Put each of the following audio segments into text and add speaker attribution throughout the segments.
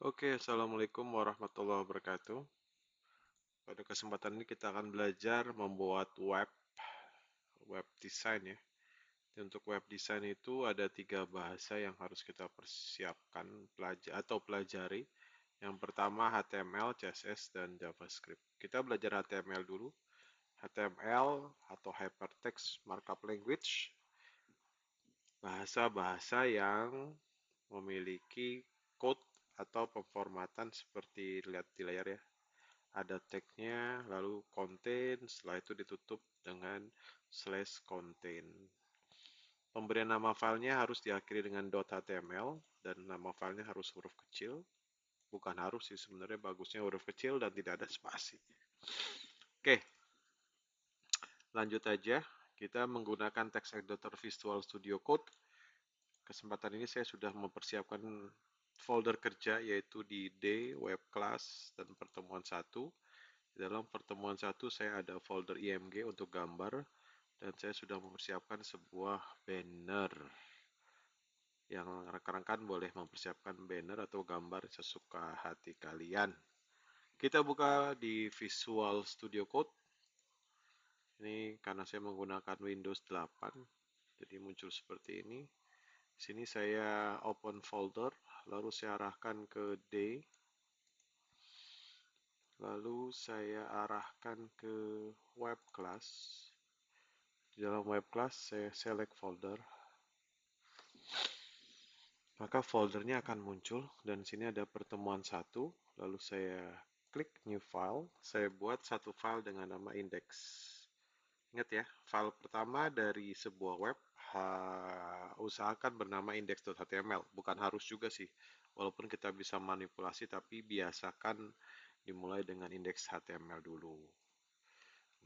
Speaker 1: Oke, Assalamualaikum warahmatullahi wabarakatuh. Pada kesempatan ini kita akan belajar membuat web design ya. Untuk web design itu ada tiga bahasa yang harus kita persiapkan atau pelajari. Yang pertama HTML, CSS, dan JavaScript. Kita belajar HTML dulu. HTML atau Hypertext Markup Language, bahasa-bahasa yang memiliki code atau pemformatan seperti lihat di layar ya. Ada tagnya, lalu contain, setelah itu ditutup dengan slash contain. Pemberian nama filenya harus diakhiri dengan .html dan nama filenya harus huruf kecil. Bukan harus sih, sebenarnya bagusnya huruf kecil dan tidak ada spasi. Oke, lanjut aja. Kita menggunakan text editor Visual Studio Code. Kesempatan ini saya sudah mempersiapkan folder kerja yaitu di D, web class, dan pertemuan 1. Di dalam pertemuan 1 saya ada folder IMG untuk gambar dan saya sudah mempersiapkan sebuah banner. Yang rekan-rekan boleh mempersiapkan banner atau gambar sesuka hati kalian. Kita buka di Visual Studio Code. Ini karena saya menggunakan Windows 8, jadi muncul seperti ini. Di sini saya open folder, lalu saya arahkan ke D, lalu saya arahkan ke web class. Di dalam web class saya select folder, maka foldernya akan muncul dan di sini ada pertemuan 1. Lalu saya klik new file, saya buat satu file dengan nama index. Ingat ya, file pertama dari sebuah web usahakan bernama index.html. Bukan harus juga sih, walaupun kita bisa manipulasi, tapi biasakan dimulai dengan index HTML dulu.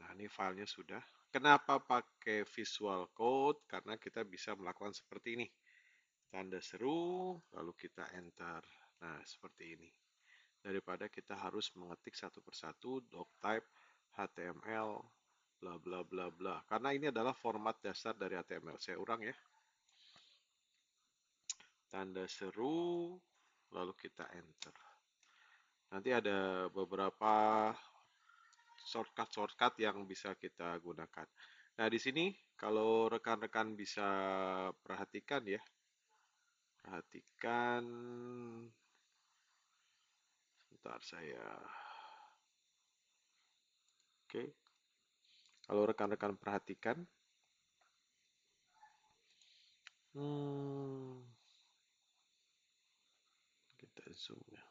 Speaker 1: Nah, ini filenya sudah. Kenapa pakai Visual Code? Karena kita bisa melakukan seperti ini. Tanda seru, lalu kita enter. Nah, seperti ini. Daripada kita harus mengetik satu persatu doctype HTML bla bla bla bla. Karena ini adalah format dasar dari HTML. Saya ulang ya. Tanda seru, lalu kita enter. Nanti ada beberapa shortcut yang bisa kita gunakan. Nah, di sini kalau rekan-rekan bisa perhatikan ya, perhatikan. Sebentar saya. Oke. Kalau rekan-rekan perhatikan, hmm, kita zoom ya.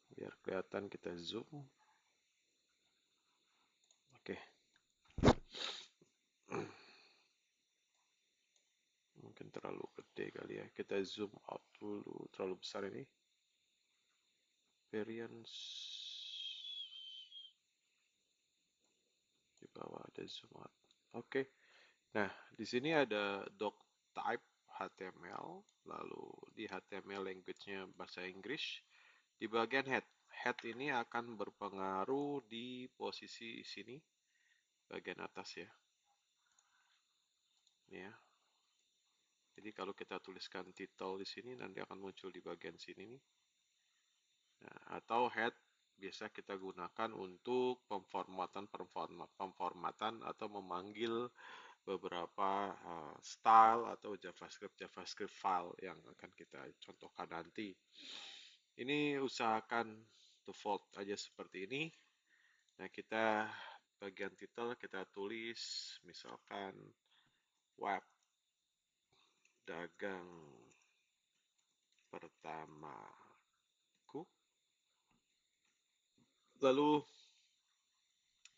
Speaker 1: Biar kelihatan kita zoom. Oke. Mungkin terlalu gede kali ya. Kita zoom out dulu. Terlalu besar ini. Variance. Di bawah ada zoom out. Oke. Nah, di sini ada doctype HTML. Lalu di HTML language-nya bahasa Inggris. Di bagian head. Head ini akan berpengaruh di posisi sini. Bagian atas ya. Ini ya. Jadi kalau kita tuliskan title di sini nanti akan muncul di bagian sini nih. Nah, atau head biasa kita gunakan untuk pemformatan atau memanggil beberapa style atau JavaScript file yang akan kita contohkan nanti. Ini usahakan default aja seperti ini. Nah, kita bagian title kita tulis misalkan web dagang pertamaku. Lalu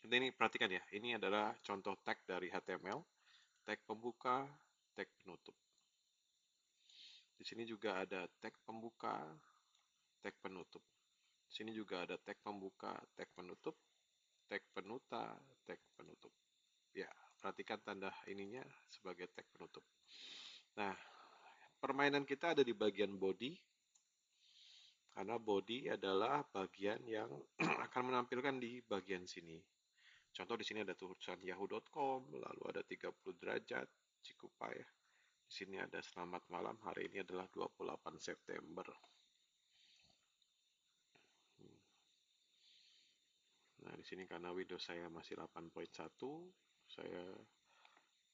Speaker 1: ini perhatikan ya, ini adalah contoh tag dari HTML, tag pembuka, tag penutup. Di sini juga ada tag pembuka, tag penutup. Di sini juga ada tag pembuka, tag penutup, tag penuta, tag penutup. Ya, perhatikan tanda ininya sebagai tag penutup. Nah, permainan kita ada di bagian body. Karena body adalah bagian yang akan menampilkan di bagian sini. Contoh di sini ada tulisan yahoo.com, lalu ada 30 derajat, Cikupa ya. Di sini ada selamat malam, hari ini adalah 28 September. di sini karena Windows saya masih 8.1, saya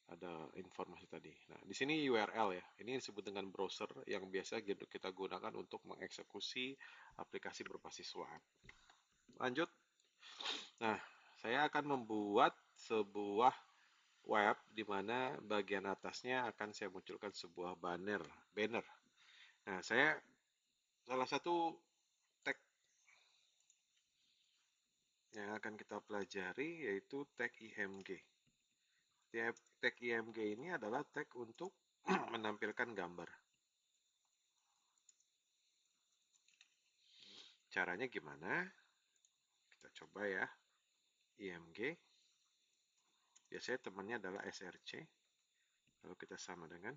Speaker 1: ada informasi tadi. Nah, di sini URL ya. Ini disebut dengan browser yang biasa kita gunakan untuk mengeksekusi aplikasi berbasis web. Lanjut. Nah, saya akan membuat sebuah web di mana bagian atasnya akan saya munculkan sebuah banner. Nah, salah satu tag yang akan kita pelajari yaitu tag IMG. Tag IMG ini adalah tag untuk menampilkan gambar. Caranya gimana? Kita coba ya. IMG. Biasanya temannya adalah SRC. Lalu kita sama dengan.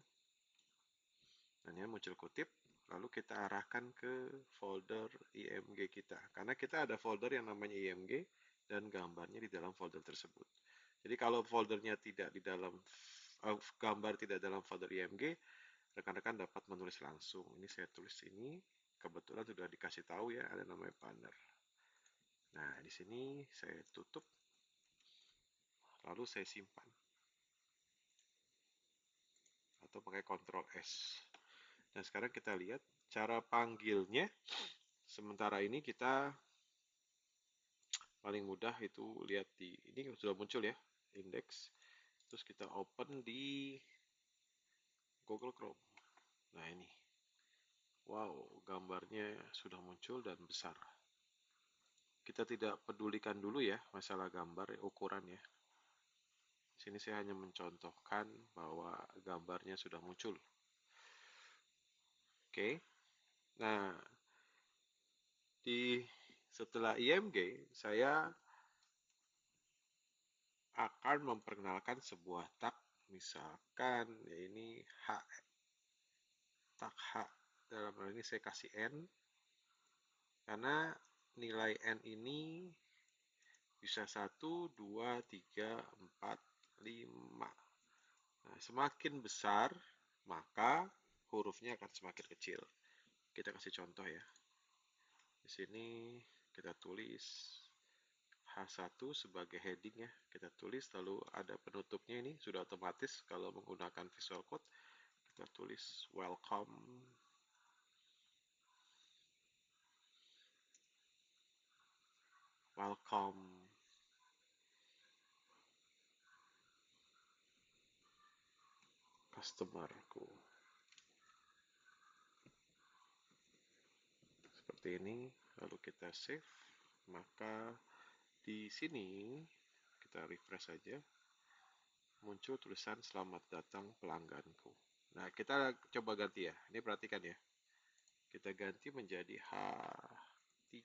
Speaker 1: Dan ya muncul kutip. Lalu kita arahkan ke folder IMG kita. Karena kita ada folder yang namanya IMG dan gambarnya di dalam folder tersebut. Jadi kalau foldernya tidak di dalam gambar tidak dalam folder IMG, rekan-rekan dapat menulis langsung. Ini saya tulis ini, kebetulan sudah dikasih tahu ya, ada namanya banner. Nah, di sini saya tutup, lalu saya simpan. Atau pakai Ctrl S. Nah, sekarang kita lihat cara panggilnya. Sementara ini kita paling mudah itu lihat ini sudah muncul ya, index. Terus kita open di Google Chrome. Nah, ini. Wow, gambarnya sudah muncul dan besar. Kita tidak pedulikan dulu ya masalah gambar, ukuran ya. Di sini saya hanya mencontohkan bahwa gambarnya sudah muncul. Oke. Nah, setelah IMG, saya akan memperkenalkan sebuah tag. Misalkan ya ini tag H. Dalam hal ini saya kasih N. Karena nilai N ini bisa 1, 2, 3, 4, 5. Nah, semakin besar, maka hurufnya akan semakin kecil. Kita kasih contoh ya. Di sini kita tulis H1 sebagai heading ya. Kita tulis, lalu ada penutupnya ini, sudah otomatis kalau menggunakan Visual Code. Kita tulis welcome. Welcome. Customerku. Seperti ini, lalu kita save. Maka di sini kita refresh saja. Muncul tulisan selamat datang pelangganku. Nah, kita coba ganti ya. Ini perhatikan ya. Kita ganti menjadi H3.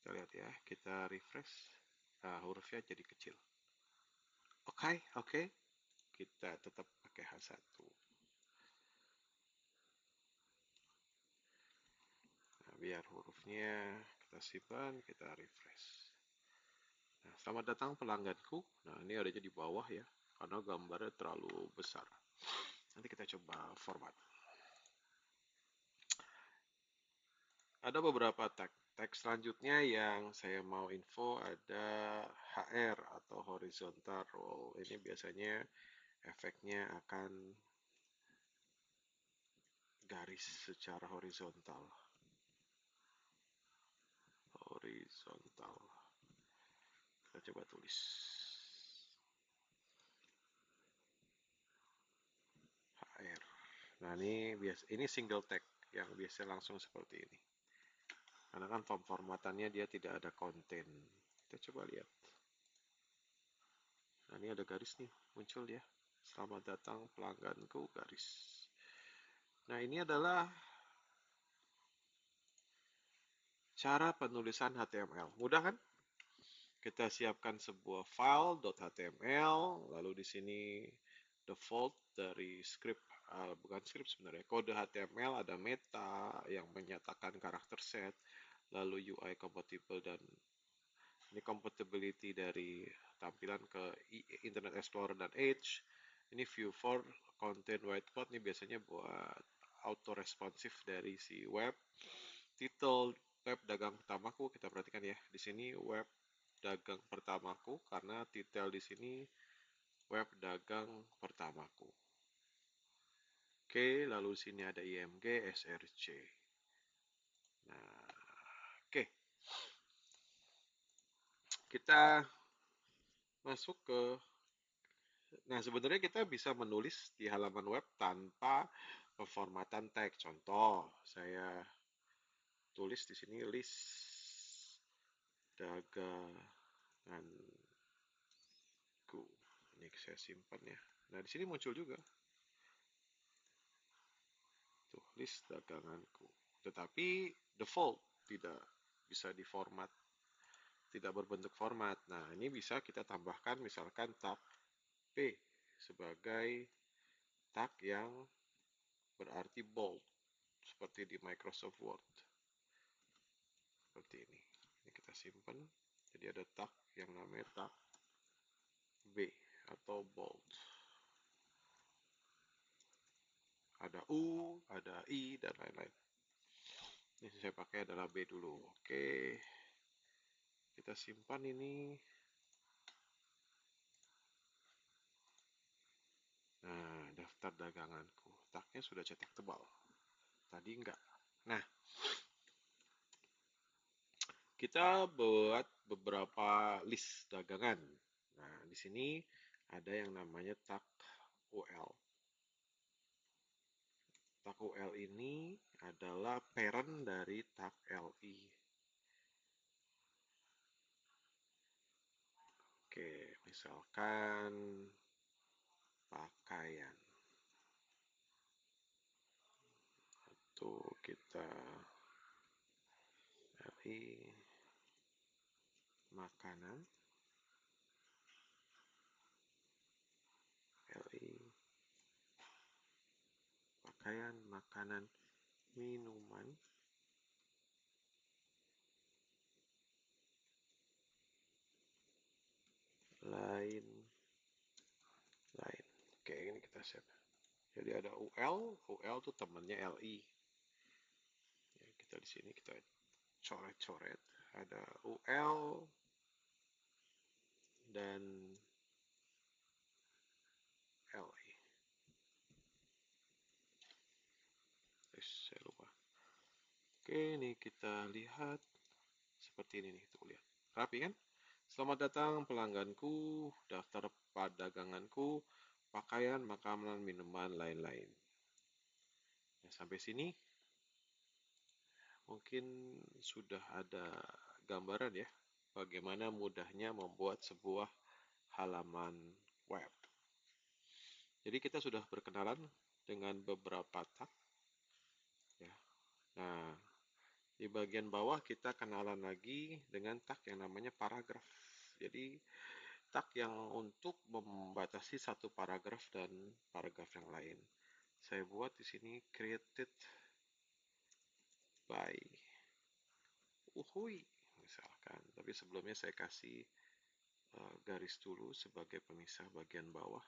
Speaker 1: Kita lihat ya, kita refresh. Nah, hurufnya jadi kecil. Oke. Kita tetap pakai H1. Nah, biar hurufnya kita simpan, kita refresh. Nah, selamat datang pelangganku. Nah, ini adanya di bawah ya, karena gambarnya terlalu besar. Nanti kita coba format. Ada beberapa tag. Tag selanjutnya yang saya mau info ada HR atau horizontal role. Ini biasanya efeknya akan garis secara horizontal. Horizontal. Kita coba tulis. HR. Nah, ini single tag yang biasa langsung seperti ini. Karena kan formatannya dia tidak ada konten. Kita coba lihat. Nah, ini ada garis nih, muncul ya. Selamat datang pelangganku, garis. Nah, ini adalah cara penulisan HTML. Mudah kan? Kita siapkan sebuah file .html, lalu di sini default dari script, bukan script sebenarnya, kode HTML ada meta yang menyatakan karakter set, lalu UI compatible dan ini compatibility dari tampilan ke Internet Explorer dan Edge. Ini view for content whiteboard ini biasanya buat auto responsif dari si web. Titel web dagang pertamaku, kita perhatikan ya. Di sini web dagang pertamaku karena titel di sini web dagang pertamaku. Oke, lalu di sini ada IMG SRC. Nah, oke. Kita masuk ke Nah, sebenarnya kita bisa menulis di halaman web tanpa pemformatan teks. Contoh, saya tulis di sini list daganganku. Ini saya simpan ya. Nah, di sini muncul juga. Tuh, list daganganku. Tetapi default tidak bisa diformat, tidak berbentuk format. Nah, ini bisa kita tambahkan misalkan tag P sebagai tag yang berarti bold seperti di Microsoft Word. Seperti ini. Ini kita simpan. Jadi ada tag yang namanya tag B atau bold. Ada U, ada I, dan lain-lain. Ini saya pakai adalah B dulu. Oke. Kita simpan ini. Nah, daftar daganganku. Tagnya sudah cetak tebal. Tadi enggak. Nah, kita buat beberapa list dagangan. Nah, di sini ada yang namanya tag UL. Tag UL ini adalah parent dari tag LI. Oke, misalkan pakaian. Itu kita LI makanan. LI pakaian, makanan, minuman. Lain. Oke, ini kita save. Jadi ada UL itu temannya LI. Ya, kita di sini kita coret-coret. Ada UL dan LI. Saya lupa. Oke, ini kita lihat seperti ini nih, tuh lihat. Rapi kan? Selamat datang pelangganku, daftar perdaganganku, pakaian, makanan, minuman, lain-lain. Nah, sampai sini mungkin sudah ada gambaran ya, bagaimana mudahnya membuat sebuah halaman web. Jadi kita sudah berkenalan dengan beberapa tag. Ya. Nah, di bagian bawah kita kenalan lagi dengan tag yang namanya paragraf. Jadi tag yang untuk membatasi satu paragraf dan paragraf yang lain. Saya buat di sini created by Uhui misalkan. Tapi sebelumnya saya kasih garis dulu sebagai pemisah bagian bawah.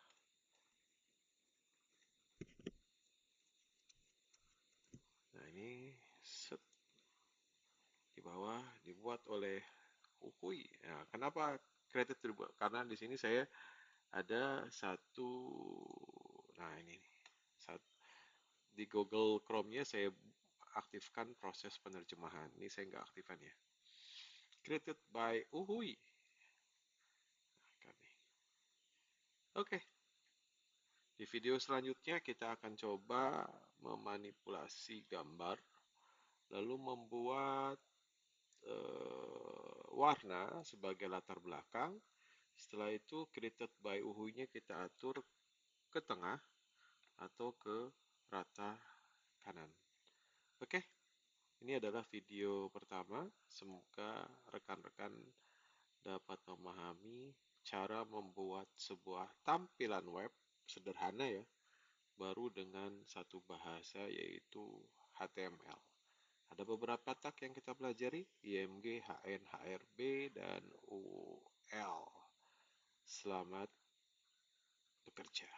Speaker 1: Nah, ini set di bawah dibuat oleh Uhui. Nah, kenapa created dibuat? Karena di sini saya ada satu, nah ini di Google Chrome-nya saya aktifkan proses penerjemahan. Ini saya nggak aktifkan ya. Created by Uhui. Oke. Di video selanjutnya kita akan coba memanipulasi gambar, lalu membuat warna sebagai latar belakang. Setelah itu created by Uhui-nya kita atur ke tengah atau ke rata kanan. Oke, ini adalah video pertama. Semoga rekan-rekan dapat memahami cara membuat sebuah tampilan web sederhana ya, baru dengan satu bahasa yaitu HTML. Ada beberapa tag yang kita pelajari, IMG, HN, HRB, dan UL. Selamat bekerja.